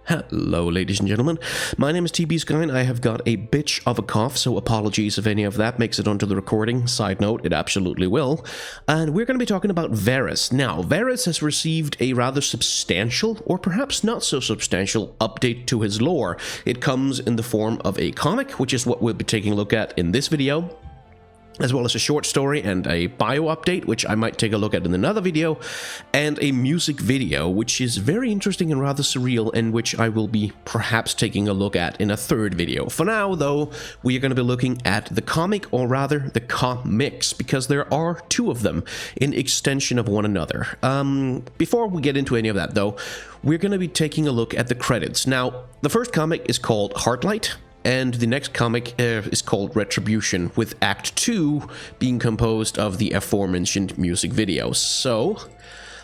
Hello, ladies and gentlemen. My name is TB Sky, and I have got a bitch of a cough, so apologies if any of that makes it onto the recording. Side note, it absolutely will. And we're going to be talking about Varys. Now, Varys has received a rather substantial, or perhaps not so substantial, update to his lore. It comes in the form of a comic, which is what we'll be taking a look at in this video, as well as a short story and a bio update, which I might take a look at in another video, and a music video, which is very interesting and rather surreal, and which I will be perhaps taking a look at in a third video. For now, though, we are going to be looking at the comic, or rather, the comics, because there are two of them in extension of one another. Before we get into any of that, though, we're going to be taking a look at the credits. Now, the first comic is called Heartlight, and the next comic is called Retribution, with Act 2 being composed of the aforementioned music videos. So,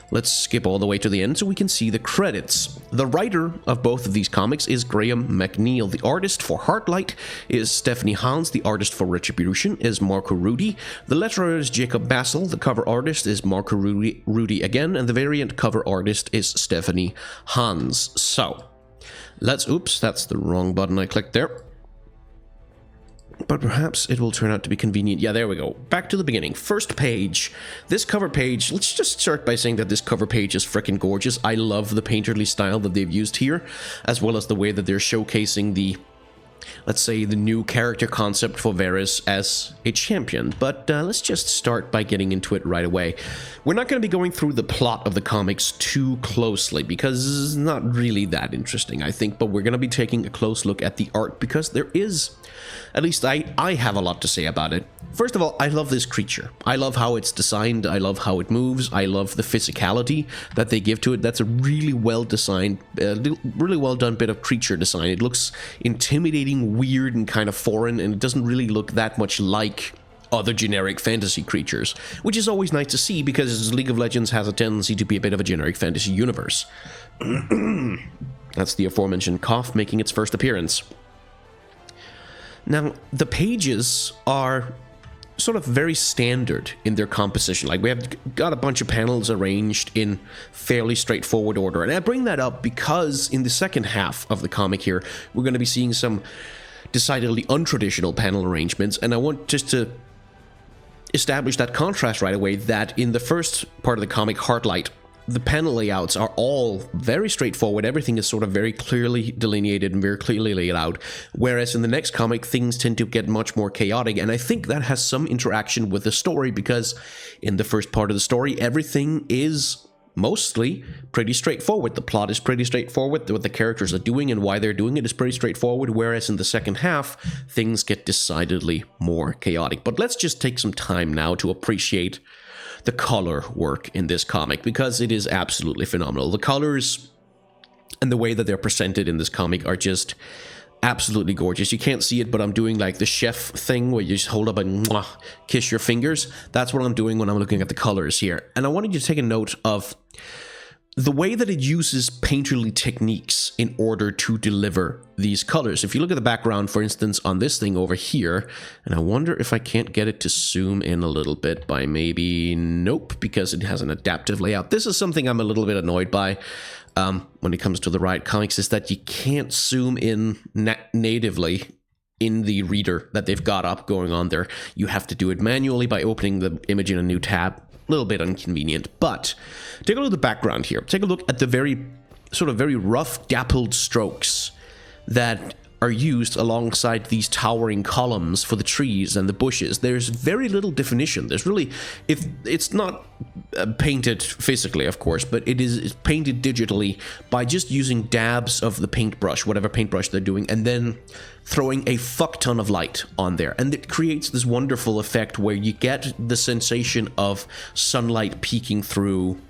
let's skip all the way to the end so we can see the credits. The writer of both of these comics is Graham McNeil. The artist for Heartlight is Stephanie Hans. The artist for Retribution is Marco Rudy. The letterer is Jacob Bassel. The cover artist is Marco Rudy again, and the variant cover artist is Stephanie Hans. So, oops, that's the wrong button I clicked there. But perhaps it will turn out to be convenient. Yeah, there we go. Back to the beginning. First page. This cover page, let's just start by saying that this cover page is freaking gorgeous. I love the painterly style that they've used here, as well as the way that they're showcasing the, let's say, the new character concept for Varys as a champion. But let's just start by getting into it right away. We're not going to be going through the plot of the comics too closely, because it's not really that interesting, I think. But we're going to be taking a close look at the art, because there is, at least I have a lot to say about it. First of all, I love this creature. I love how it's designed. I love how it moves. I love the physicality that they give to it. That's a really well designed, really well done bit of creature design. It looks intimidating, weird, and kind of foreign, and it doesn't really look that much like other generic fantasy creatures, which is always nice to see, because League of Legends has a tendency to be a bit of a generic fantasy universe. That's the aforementioned cough making its first appearance. Now, the pages are sort of very standard in their composition. Like, we have got a bunch of panels arranged in fairly straightforward order. And I bring that up because in the second half of the comic here, we're going to be seeing some decidedly untraditional panel arrangements. And I want just to establish that contrast right away, that in the first part of the comic, Heartlight, the panel layouts are all very straightforward. Everything is sort of very clearly delineated and very clearly laid out. Whereas in the next comic, things tend to get much more chaotic. And I think that has some interaction with the story, because in the first part of the story, everything is mostly pretty straightforward. The plot is pretty straightforward. What the characters are doing and why they're doing it is pretty straightforward. Whereas in the second half, things get decidedly more chaotic. But let's just take some time now to appreciate the color work in this comic, because it is absolutely phenomenal. The colors and the way that they're presented in this comic are just absolutely gorgeous. You can't see it, but I'm doing like the chef thing where you just hold up and kiss your fingers. That's what I'm doing when I'm looking at the colors here. And I wanted you to take a note of the way that it uses painterly techniques in order to deliver these colors. If you look at the background, for instance, on this thing over here, and I wonder if I can't get it to zoom in a little bit by maybe, nope, because it has an adaptive layout. This is something I'm a little bit annoyed by when it comes to the Riot comics, is that you can't zoom in natively in the reader that they've got up going on there. You have to do it manually by opening the image in a new tab. A little bit inconvenient, but take a look at the background here. Take a look at the very rough dappled strokes that are used alongside these towering columns for the trees and the bushes. There's very little definition. There's really, if it's not painted physically, of course, but it is painted digitally by just using dabs of the paintbrush, whatever paintbrush they're doing, and then throwing a fuck ton of light on there. And it creates this wonderful effect where you get the sensation of sunlight peeking through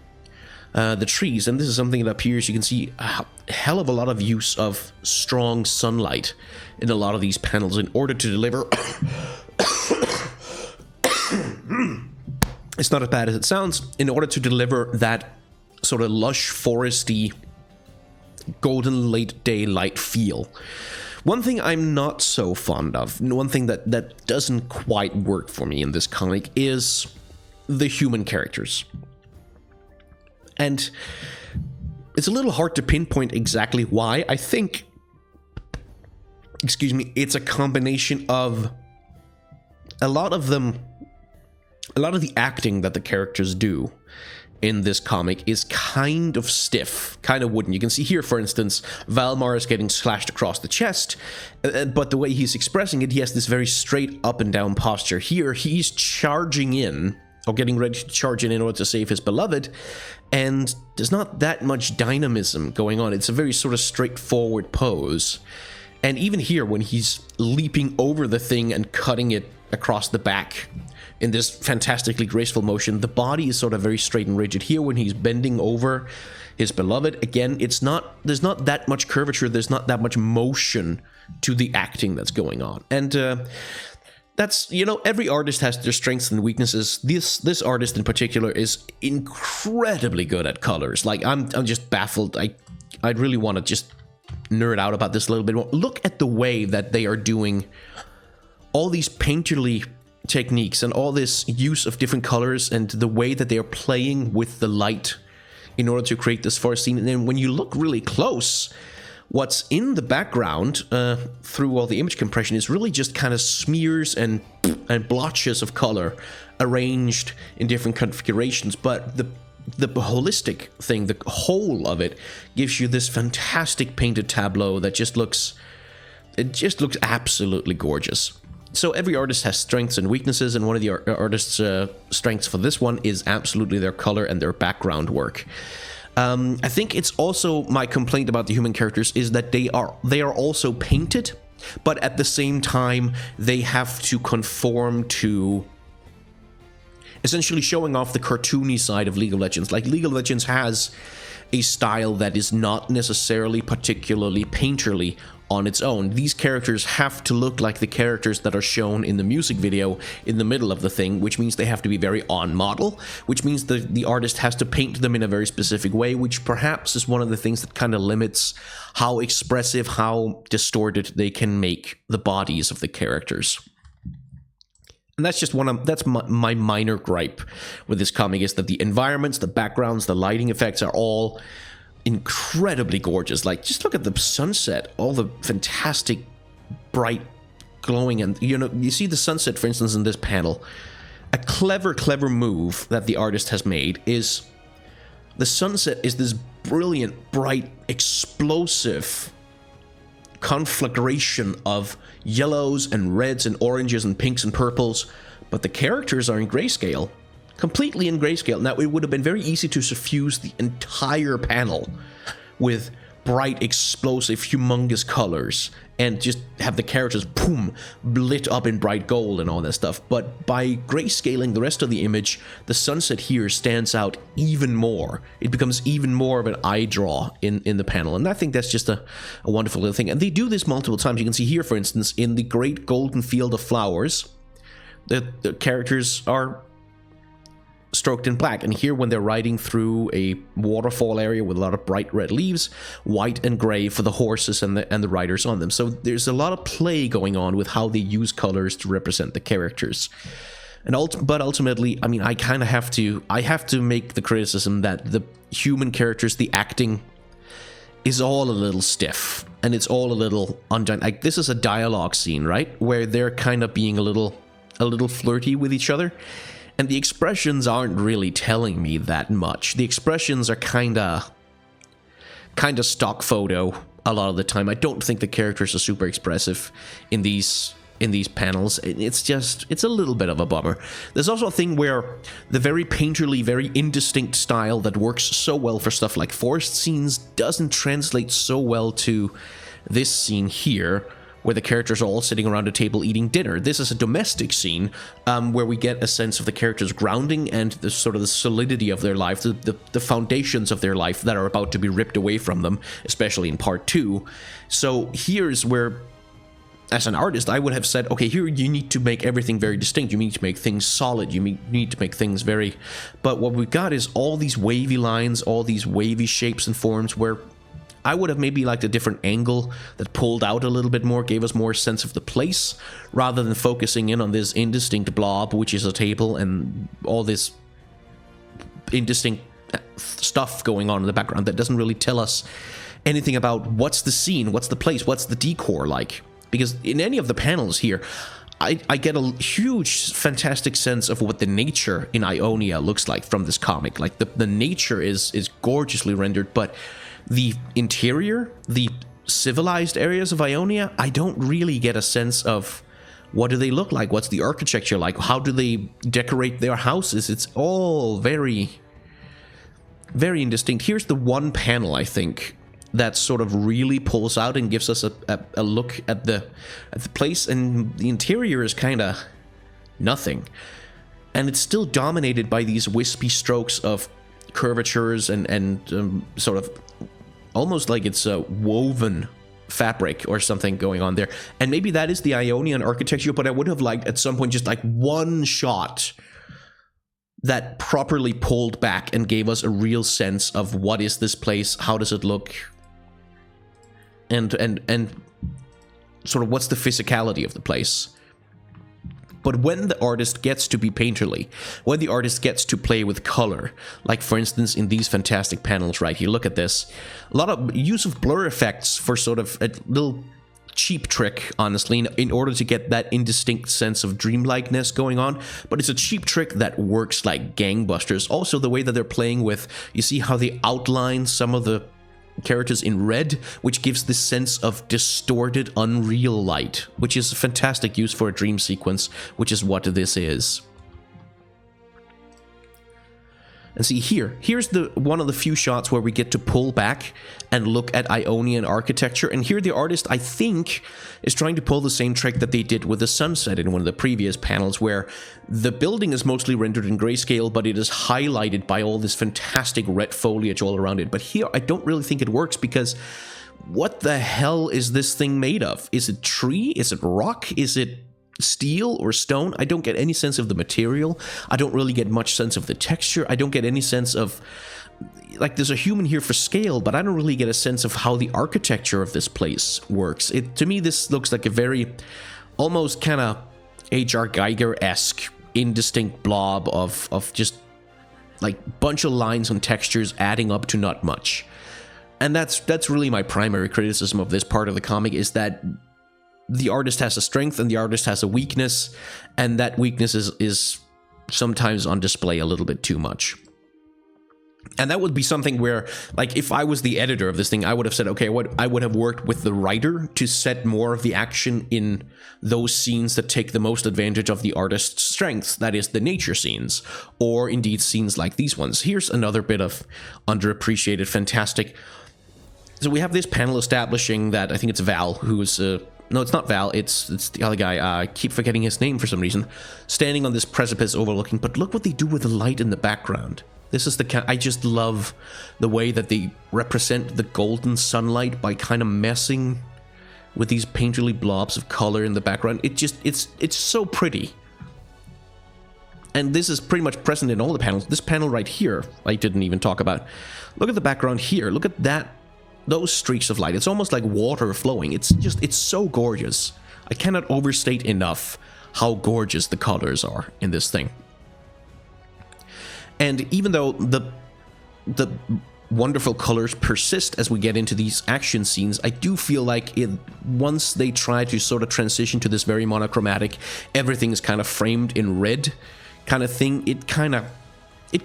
the trees. And this is something that appears, you can see a hell of a lot of use of strong sunlight in a lot of these panels in order to deliver it's not as bad as it sounds, in order to deliver that sort of lush, foresty, golden late daylight feel. One thing I'm not so fond of, one thing that doesn't quite work for me in this comic, is the human characters. And it's a little hard to pinpoint exactly why. I think, excuse me, it's a combination of a lot of the acting that the characters do in this comic is kind of stiff, kind of wooden. You can see here, for instance, Valmar is getting slashed across the chest, but the way he's expressing it, he has this very straight up and down posture. Here, he's charging in, or getting ready to charge in order to save his beloved, and there's not that much dynamism going on. It's a very sort of straightforward pose. And even here, when he's leaping over the thing and cutting it across the back in this fantastically graceful motion, the body is sort of very straight and rigid. Here, when he's bending over his beloved, again, there's not that much curvature, there's not that much motion to the acting that's going on. And that's, you know, every artist has their strengths and weaknesses. This artist in particular is incredibly good at colors. Like, I'm just baffled. I'd really want to just nerd out about this a little bit more. Look at the way that they are doing all these painterly techniques and all this use of different colors, and the way that they are playing with the light in order to create this forest scene. And then when you look really close, what's in the background through all the image compression is really just kind of smears and blotches of color arranged in different configurations. But the holistic thing, the whole of it, gives you this fantastic painted tableau that just looks absolutely gorgeous. So every artist has strengths and weaknesses, and one of the artist's strengths for this one is absolutely their color and their background work. I think it's also my complaint about the human characters is that they are also painted, but at the same time they have to conform to essentially showing off the cartoony side of League of Legends. Like, League of Legends has a style that is not necessarily particularly painterly on its own. These characters have to look like the characters that are shown in the music video in the middle of the thing, which means they have to be very on model, which means the artist has to paint them in a very specific way, which perhaps is one of the things that kind of limits how expressive, how distorted they can make the bodies of the characters. And that's just that's my minor gripe with this comic, is that the environments, the backgrounds, the lighting effects are all incredibly gorgeous. Like, just look at the sunset, all the fantastic bright glowing, and you see the sunset, for instance, in this panel. A clever move that the artist has made is the sunset is this brilliant, bright, explosive conflagration of yellows and reds and oranges and pinks and purples, but the characters are in grayscale, completely in grayscale. Now, it would have been very easy to suffuse the entire panel with bright, explosive, humongous colors and just have the characters, boom, lit up in bright gold and all that stuff. But by grayscaling the rest of the image, the sunset here stands out even more. It becomes even more of an eye draw in the panel. And I think that's just a wonderful little thing. And they do this multiple times. You can see here, for instance, in the great golden field of flowers, the characters are stroked in black, and here when they're riding through a waterfall area with a lot of bright red leaves, white and gray for the horses and the riders on them. So there's a lot of play going on with how they use colors to represent the characters. And but ultimately, I mean, I have to make the criticism that the human characters, the acting is all a little stiff, and it's all a little undone. Like, this is a dialogue scene, right, where they're kind of being a little flirty with each other. And the expressions aren't really telling me that much. The expressions are kind of stock photo a lot of the time. I don't think the characters are super expressive in these panels. It's a little bit of a bummer. There's also a thing where the very painterly, very indistinct style that works so well for stuff like forest scenes doesn't translate so well to this scene here, where the characters are all sitting around a table eating dinner. This is a domestic scene where we get a sense of the characters' grounding and the sort of the solidity of their life, the foundations of their life that are about to be ripped away from them, especially in part 2. So here's where, as an artist, I would have said, okay, here you need to make everything very distinct. You need to make things solid. You need to make things very... But what we've got is all these wavy lines, all these wavy shapes and forms where I would have maybe liked a different angle that pulled out a little bit more, gave us more sense of the place, rather than focusing in on this indistinct blob, which is a table, and all this indistinct stuff going on in the background that doesn't really tell us anything about what's the scene, what's the place, what's the decor like. Because in any of the panels here, I get a huge, fantastic sense of what the nature in Ionia looks like from this comic. Like, the nature is gorgeously rendered, but the interior, the civilized areas of Ionia, I don't really get a sense of what do they look like, what's the architecture like, how do they decorate their houses. It's all very, very indistinct. Here's the one panel, I think, that sort of really pulls out and gives us a look at the place, and the interior is kind of nothing. And it's still dominated by these wispy strokes of curvatures and sort of almost like it's a woven fabric or something going on there. And maybe that is the Ionian architecture, but I would have liked at some point just like one shot that properly pulled back and gave us a real sense of what is this place, how does it look, and sort of what's the physicality of the place. But when the artist gets to be painterly, when the artist gets to play with color, like for instance in these fantastic panels right here, look at this. A lot of use of blur effects for sort of a little cheap trick, honestly, in order to get that indistinct sense of dreamlikeness going on. But it's a cheap trick that works like gangbusters. Also, the way that they're playing with, you see how they outline some of the characters in red, which gives this sense of distorted, unreal light, which is a fantastic use for a dream sequence, which is what this is. And see here's the one of the few shots where we get to pull back and look at Ionian architecture. And here the artist, I think, is trying to pull the same trick that they did with the sunset in one of the previous panels, where the building is mostly rendered in grayscale, but it is highlighted by all this fantastic red foliage all around it. But here, I don't really think it works, because what the hell is this thing made of? Is it tree? Is it rock? Is it steel or stone? I don't get any sense of the material. I don't really get much sense of the texture. I don't get any sense of, like, there's a human here for scale, but I don't really get a sense of how the architecture of this place works. To me, this looks like a very, almost kind of H.R. Geiger-esque, indistinct blob of just, like, bunch of lines and textures adding up to not much. And that's really my primary criticism of this part of the comic, is that the artist has a strength and the artist has a weakness, and that weakness is sometimes on display a little bit too much. And that would be something where, like, if I was the editor of this thing, I would have said, okay, I would have worked with the writer to set more of the action in those scenes that take the most advantage of the artist's strengths, that is, the nature scenes, or indeed scenes like these ones. Here's another bit of underappreciated, fantastic. So we have this panel establishing that, I think it's Val, who's no, it's not Val, it's the other guy, I keep forgetting his name for some reason, standing on this precipice overlooking, but look what they do with the light in the background. This is I just love the way that they represent the golden sunlight by kind of messing with these painterly blobs of color in the background. It's so pretty. And this is pretty much present in all the panels. This panel right here, I didn't even talk about. Look at the background here, look at that. Those streaks of light, it's almost like water flowing. It's so gorgeous. I cannot overstate enough how gorgeous the colors are in this thing. And even though the wonderful colors persist as we get into these action scenes, I do feel like once they try to sort of transition to this very monochromatic, everything is kind of framed in red kind of thing, it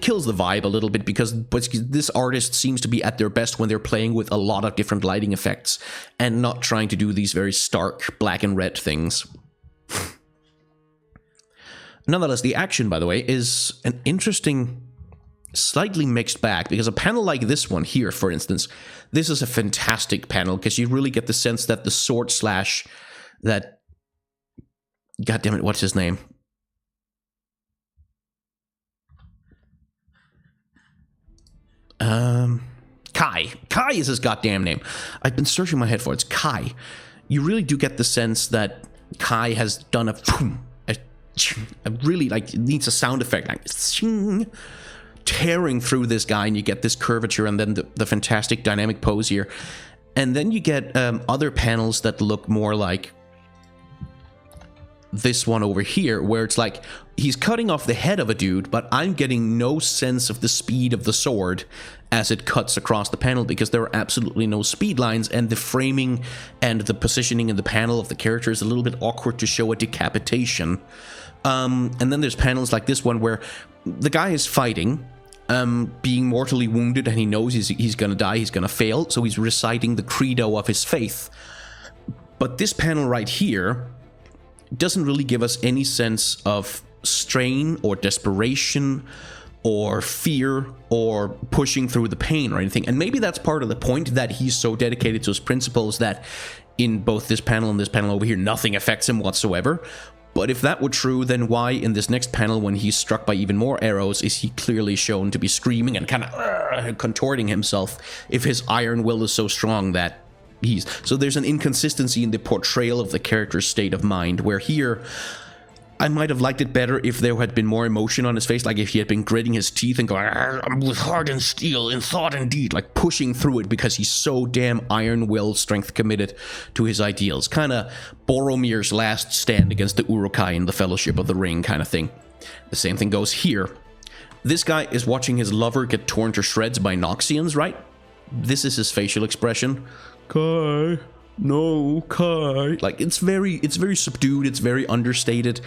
kills the vibe a little bit, because this artist seems to be at their best when they're playing with a lot of different lighting effects and not trying to do these very stark black and red things. Nonetheless, the action, by the way, is an interesting, slightly mixed bag, because a panel like this one here, for instance, this is a fantastic panel, because you really get the sense that the sword slash that... God damn it, what's his name? Kai is his goddamn name. I've been searching my head for it. It's Kai. You really do get the sense that Kai has done a really, like, it needs a sound effect, like tearing through this guy, and you get this curvature and then the fantastic dynamic pose here. And then you get other panels that look more like this one over here, where it's like he's cutting off the head of a dude, but I'm getting no sense of the speed of the sword as it cuts across the panel, because there are absolutely no speed lines, and the framing and the positioning in the panel of the character is a little bit awkward to show a decapitation. And then there's panels like this one where the guy is fighting, being mortally wounded, and he knows he's gonna die, he's gonna fail, so he's reciting the credo of his faith. But this panel right here doesn't really give us any sense of strain or desperation or fear or pushing through the pain or anything. And maybe that's part of the point, that he's so dedicated to his principles that in both this panel and this panel over here, nothing affects him whatsoever. But if that were true, then why in this next panel, when he's struck by even more arrows, is he clearly shown to be screaming and kind of contorting himself, if his iron will is so strong that so there's an inconsistency in the portrayal of the character's state of mind, where here I might have liked it better if there had been more emotion on his face, like if he had been gritting his teeth and going, "I'm with heart and steel, in thought and deed," like pushing through it because he's so damn iron-willed, strength committed to his ideals. Kind of Boromir's last stand against the Uruk-hai in the Fellowship of the Ring kind of thing. The same thing goes here. This guy is watching his lover get torn to shreds by Noxians, right? This is his facial expression. Kai, no, Kai. Like, it's very subdued, it's very understated,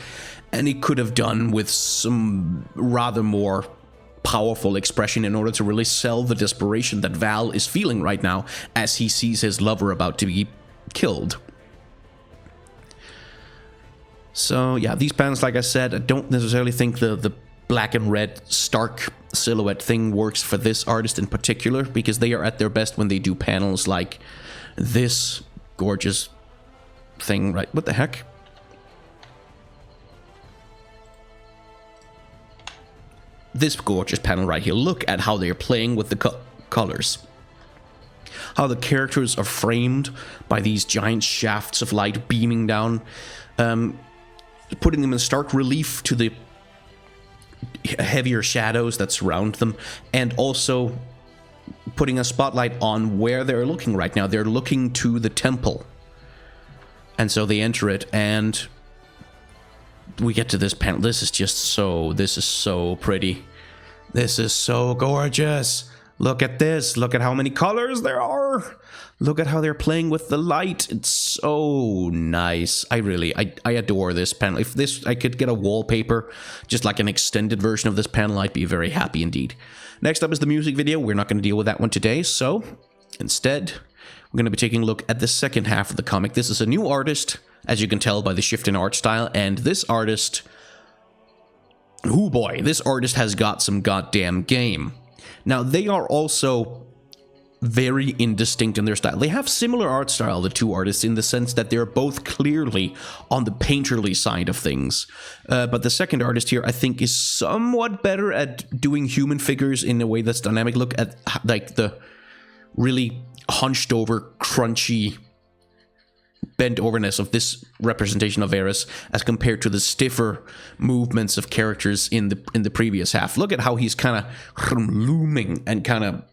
and it could have done with some rather more powerful expression in order to really sell the desperation that Val is feeling right now as he sees his lover about to be killed. So yeah, these panels, like I said, I don't necessarily think the black and red stark silhouette thing works for this artist in particular, because they are at their best when they do panels like this gorgeous thing, right? What the heck? This gorgeous panel right here. Look at how they're playing with the colors. How the characters are framed by these giant shafts of light beaming down, putting them in stark relief to the heavier shadows that surround them, and also putting a spotlight on where they're looking right now. They're looking to the temple. And so they enter it, and we get to this panel. This is so pretty. This is so gorgeous. Look at this. Look at how many colors there are. Look at how they're playing with the light. It's so nice. I adore this panel. If I could get a wallpaper, just like an extended version of this panel, I'd be very happy indeed. Next up is the music video. We're not going to deal with that one today, so instead, we're going to be taking a look at the second half of the comic. This is a new artist, as you can tell by the shift in art style, and this artist, oh boy, this artist has got some goddamn game. Now, they are also very indistinct in their style. They have similar art style, the two artists, in the sense that they're both clearly on the painterly side of things. But the second artist here, I think, is somewhat better at doing human figures in a way that's dynamic. Look at like the really hunched over, crunchy, bent overness of this representation of Varys as compared to the stiffer movements of characters in the previous half. Look at how he's kind of looming and kind of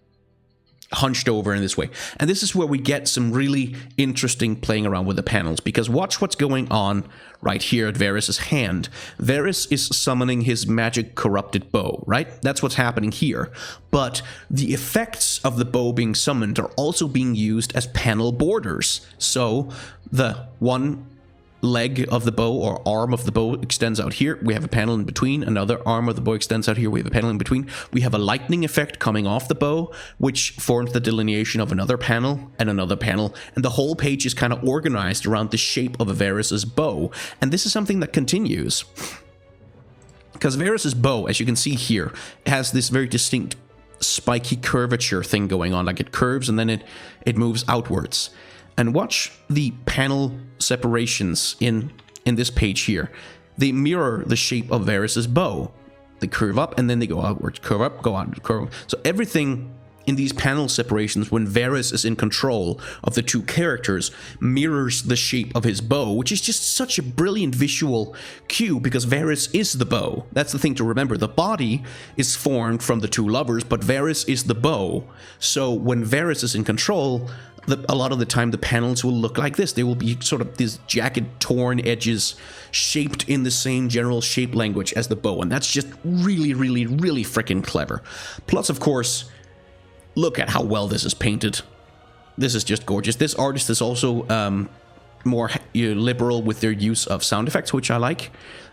hunched over in this way. And this is where we get some really interesting playing around with the panels, because watch what's going on right here at Varys' hand. Varys is summoning his magic corrupted bow, right? That's what's happening here. But the effects of the bow being summoned are also being used as panel borders. So the one leg of the bow or arm of the bow extends out here. We have a panel in between. Another arm of the bow extends out here. We have a panel in between. We have a lightning effect coming off the bow, which forms the delineation of another panel and another panel. And the whole page is kind of organized around the shape of Varys' bow. And this is something that continues, because Varys' bow, as you can see here, has this very distinct spiky curvature thing going on. Like it curves and then it moves outwards. And watch the panel separations in this page here. They mirror the shape of Varys' bow. They curve up and then they go outwards. Curve up, go out, curve. So everything in these panel separations, when Varys is in control of the two characters, mirrors the shape of his bow, which is just such a brilliant visual cue, because Varys is the bow. That's the thing to remember. The body is formed from the two lovers, but Varys is the bow. So when Varys is in control, a lot of the time the panels will look like this. They will be sort of these jagged, torn edges shaped in the same general shape language as the bow, and that's just really, really, really freaking clever. Plus, of course, look at how well this is painted. This is just gorgeous. This artist is also more liberal with their use of sound effects, which I like.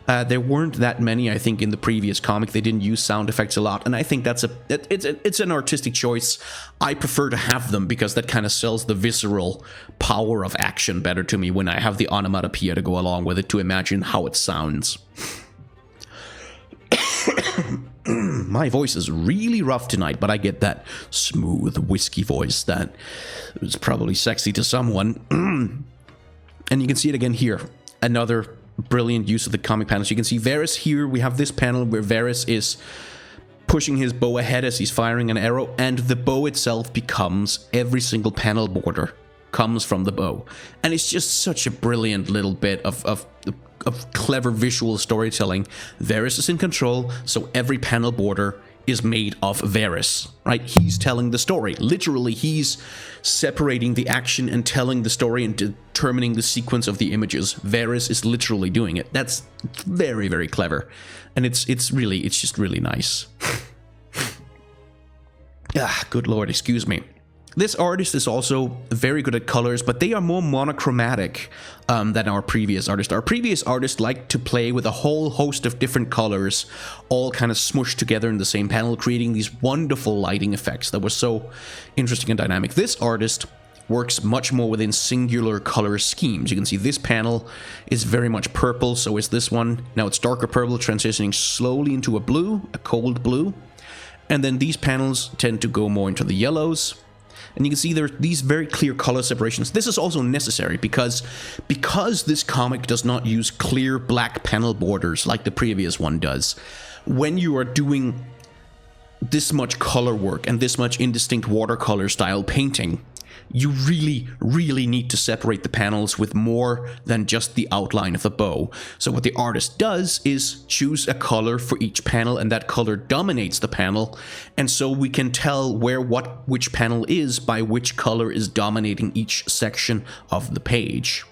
There weren't that many, I think, in the previous comic. They didn't use sound effects a lot, and I think that's it's an artistic choice. I prefer to have them because that kind of sells the visceral power of action better to me when I have the onomatopoeia to go along with it to imagine how it sounds. My voice is really rough tonight, but I get that smooth whiskey voice that is probably sexy to someone. And you can see it again here. Another brilliant use of the comic panels. You can see Varys here. We have this panel where Varys is pushing his bow ahead as he's firing an arrow, and the bow itself becomes every single panel border comes from the bow. And it's just such a brilliant little bit of clever visual storytelling. Varys is in control, so every panel border is made of Varys, right? He's telling the story. Literally, he's separating the action and telling the story and determining the sequence of the images. Varys is literally doing it. That's very, very clever. And it's just really nice. Good lord, excuse me. This artist is also very good at colors, but they are more monochromatic than our previous artist. Our previous artist liked to play with a whole host of different colors, all kind of smushed together in the same panel, creating these wonderful lighting effects that were so interesting and dynamic. This artist works much more within singular color schemes. You can see this panel is very much purple, so is this one. Now it's darker purple, transitioning slowly into a blue, a cold blue. And then these panels tend to go more into the yellows. And you can see there are these very clear color separations. This is also necessary because this comic does not use clear black panel borders like the previous one does. When you are doing this much color work and this much indistinct watercolor style painting, you really, really need to separate the panels with more than just the outline of the bow. So what the artist does is choose a color for each panel, and that color dominates the panel, and so we can tell which panel is by which color is dominating each section of the page.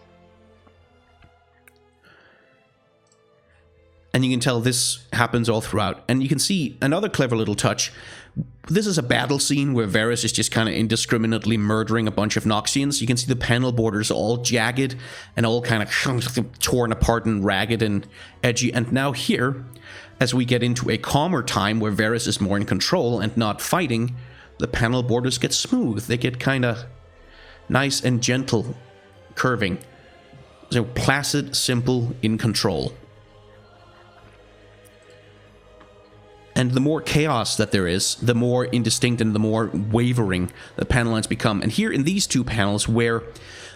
And you can tell this happens all throughout. And you can see another clever little touch. This is a battle scene where Varys is just kind of indiscriminately murdering a bunch of Noxians. You can see the panel borders all jagged and all kind of torn apart and ragged and edgy. And now here, as we get into a calmer time where Varys is more in control and not fighting, the panel borders get smooth. They get kind of nice and gentle curving. So placid, simple, in control. And the more chaos that there is, the more indistinct and the more wavering the panel lines become. And here in these two panels where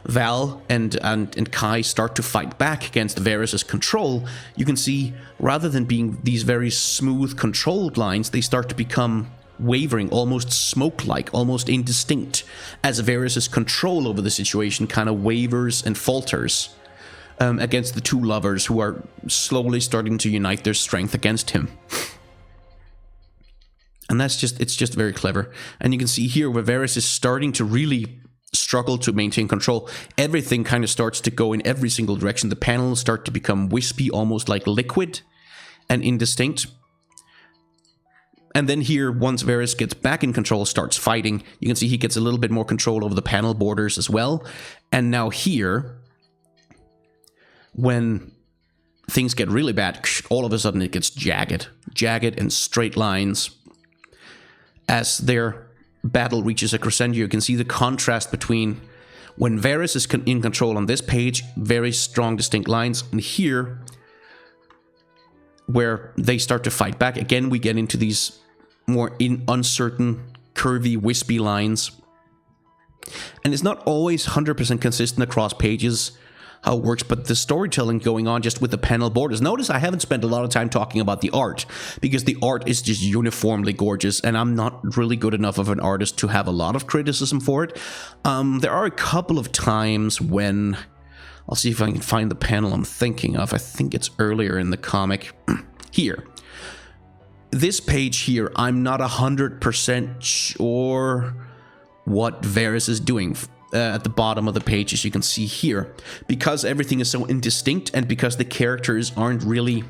Val and Kai start to fight back against Varys' control, you can see rather than being these very smooth controlled lines, they start to become wavering, almost smoke-like, almost indistinct, as Varys' control over the situation kind of wavers and falters against the two lovers who are slowly starting to unite their strength against him. And it's just very clever. And you can see here where Varys is starting to really struggle to maintain control. Everything kind of starts to go in every single direction. The panels start to become wispy, almost like liquid and indistinct. And then here, once Varys gets back in control, starts fighting, you can see he gets a little bit more control over the panel borders as well. And now here, when things get really bad, all of a sudden it gets jagged and straight lines. As their battle reaches a crescendo, you can see the contrast between when Varys is in control on this page, very strong, distinct lines, and here, where they start to fight back, again, we get into these more uncertain, curvy, wispy lines. And it's not always 100% consistent across pages how it works, but the storytelling going on just with the panel borders. Notice I haven't spent a lot of time talking about the art, because the art is just uniformly gorgeous, and I'm not really good enough of an artist to have a lot of criticism for it. There are a couple of times when... I'll see if I can find the panel I'm thinking of. I think it's earlier in the comic. Here. This page here, I'm not 100% sure what Varys is doing. at the bottom of the page, as you can see here. Because everything is so indistinct and because the characters aren't really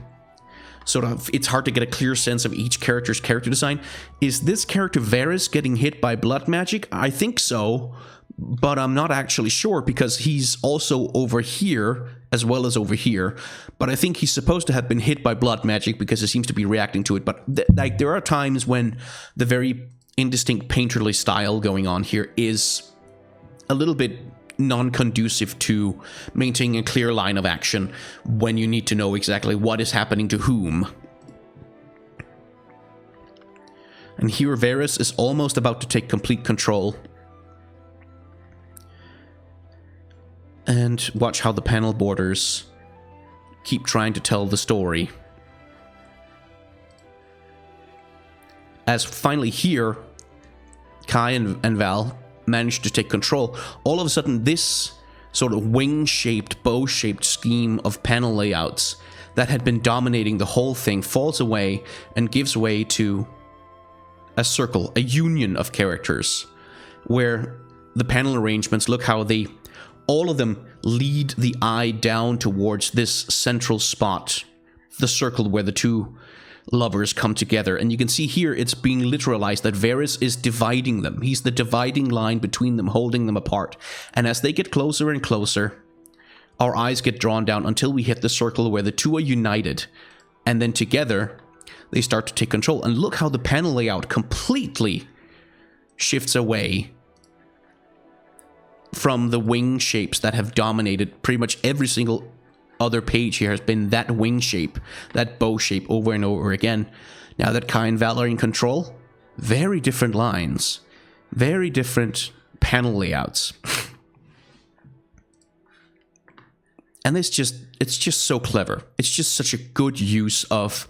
sort of, it's hard to get a clear sense of each character's character design. Is this character Varys getting hit by blood magic? I think so, but I'm not actually sure because he's also over here as well as over here. But I think he's supposed to have been hit by blood magic because he seems to be reacting to it. But like there are times when the very indistinct painterly style going on here is a little bit non-conducive to maintaining a clear line of action when you need to know exactly what is happening to whom. And here Varys is almost about to take complete control. And watch how the panel borders keep trying to tell the story. As finally here, Kai and Val managed to take control. All of a sudden, this sort of wing-shaped, bow-shaped scheme of panel layouts that had been dominating the whole thing falls away and gives way to a circle, a union of characters, where the panel arrangements, look how they, all of them lead the eye down towards this central spot, the circle where the two lovers come together. And you can see here it's being literalized that Varys is dividing them. He's the dividing line between them, holding them apart. And as they get closer and closer, our eyes get drawn down until we hit the circle where the two are united. And then together, they start to take control. And look how the panel layout completely shifts away from the wing shapes that have dominated pretty much every single other page. Here has been that wing shape, that bow shape over and over again. Now that Kai and Val are in control, very different lines, very different panel layouts. And it's just so clever. It's just such a good use of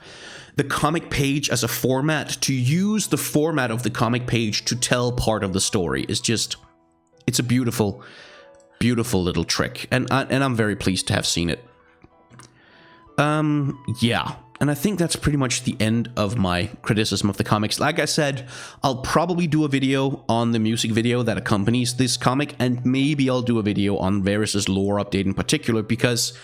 the comic page as a format. To use the format of the comic page to tell part of the story is just, it's a beautiful, beautiful little trick. And I'm very pleased to have seen it. Yeah, and I think that's pretty much the end of my criticism of the comics. Like I said, I'll probably do a video on the music video that accompanies this comic, and maybe I'll do a video on Varys' lore update in particular, because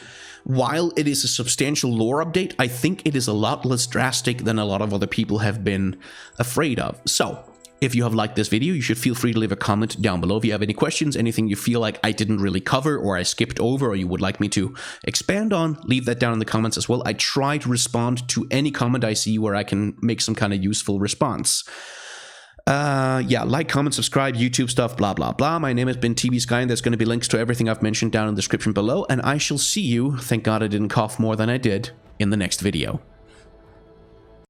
while it is a substantial lore update, I think it is a lot less drastic than a lot of other people have been afraid of. So, if you have liked this video, you should feel free to leave a comment down below. If you have any questions, anything you feel like I didn't really cover or I skipped over or you would like me to expand on, leave that down in the comments as well. I try to respond to any comment I see where I can make some kind of useful response. Yeah, like, comment, subscribe, YouTube stuff, blah, blah, blah. My name has been TB Sky, and there's going to be links to everything I've mentioned down in the description below, and I shall see you, thank God I didn't cough more than I did, in the next video.